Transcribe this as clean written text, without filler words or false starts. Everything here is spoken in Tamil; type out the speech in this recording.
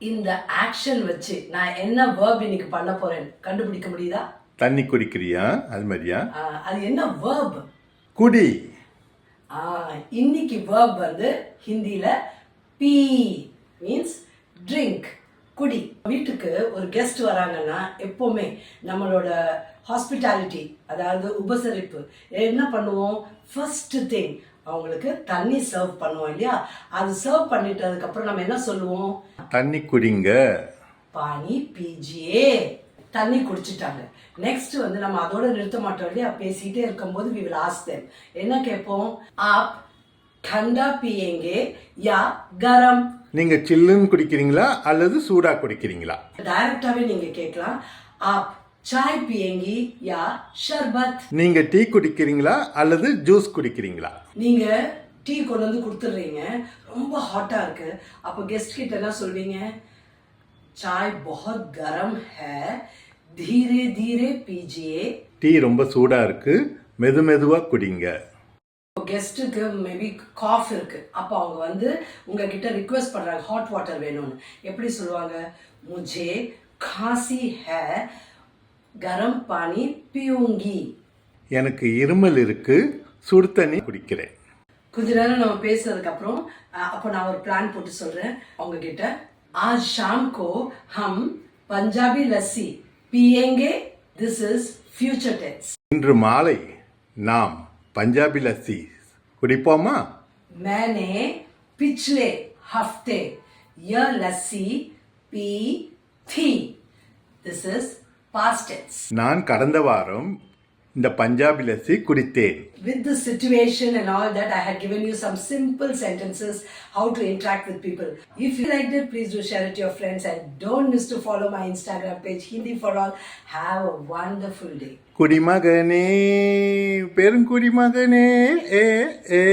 இந்த ஆக்ஷன் வச்சு நான் என்ன வேர்ப் இன்னைக்கு பண்ண போறேன் கண்டுபிடிக்க முடியுதா? தண்ணி குடிக்கிறியா? அது மாதிரியா? அது என்ன வேர்ப்? குடி. இன்னைக்கு வேர்ப் வந்து ஹிந்தியில பீ மீன்ஸ் ட்ரிங்க், குடி. வீட்டுக்கு ஒரு கெஸ்ட் வராங்கன்னா எப்போவுமே நம்மளோட ஹாஸ்பிட்டாலிட்டி, அதாவது உபசரிப்பு, என்ன பண்ணுவோம்? ஃபர்ஸ்ட் திங் அவங்களுக்கு தண்ணி சர்வ் பண்ணுவோம் இல்லையா? அது சர்வ் பண்ணிட்டதுக்கப்புறம் நம்ம என்ன சொல்லுவோம்? தண்ணி குடிங்க. பானி பீஜியே. தண்ணி குடிச்சிட்டாங்க. நெக்ஸ்ட் வந்து நம்ம அதோட நிறுத்த மாட்டோம் இல்லையா? பேசிட்டே இருக்கும்போது we will ask them. என்ன கேட்போம்? ஆப் ठंडा पिएंगे या गरम? நீங்க சில்லுன்னு குடிக்கிறீங்களா அல்லது சூடா குடிக்கிறீங்களா? டைரக்டாவே நீங்க கேட்கலாம். ஆப் चाय पिएंगी या शरबत? நீங்க டீ குடிக்கிறீங்களா அல்லது ஜூஸ் குடிக்கிறீங்களா? நீங்க டீ கொண்டு வந்து கொடுத்துடுறீங்க, ரொம்ப ஹாட்டா இருக்கு. அப்போ கெஸ்ட் கிட்ட என்ன சொல்வீங்க? चाय बहुत गर्म है, धीरे धीरे पीजिए. டீ ரொம்ப சூடா இருக்கு, மெதுவா குடிங்க. கெஸ்ட்டுக்கு மேபி காஃப் இருக்கு, அப்போ அவங்க வந்து உங்ககிட்ட ரிக்வெஸ்ட் பண்றாங்க ஹாட் வாட்டர் வேணும்னு. எப்படி சொல்லுவாங்க? मुझे खांसी है, गरम पानी पीऊंगी. எனக்கு இருமல் இருக்கு, சுடு தண்ணி குடிக்கிறேன். கொஞ்ச நேரம் நம்ம பேசுறதுக்கு அப்புறம் அப்போ நான் ஒரு பிளான் போட்டு சொல்றேன் அவங்க கிட்ட. आज शाम को हम पंजाबी लस्सी पिएंगे. This is future tense. இன்று மாலை நாம் பஞ்சாபி லஸ்ஸி குடிப்போமா? मैंने पिछले हफ्ते यह लस्सी पी थी. This is past tense. நான் கடந்த வாரம் இந்த பஞ்சாபி லஸ்ஸி குடித்தேன். With the situation and all that, I had given you some simple sentences how to interact with people. If you liked it, please do share it to your friends and don't miss to follow my Instagram page Hindi for All. Have a wonderful day. குடிமகனே, பெருங்குடிமகனே, A A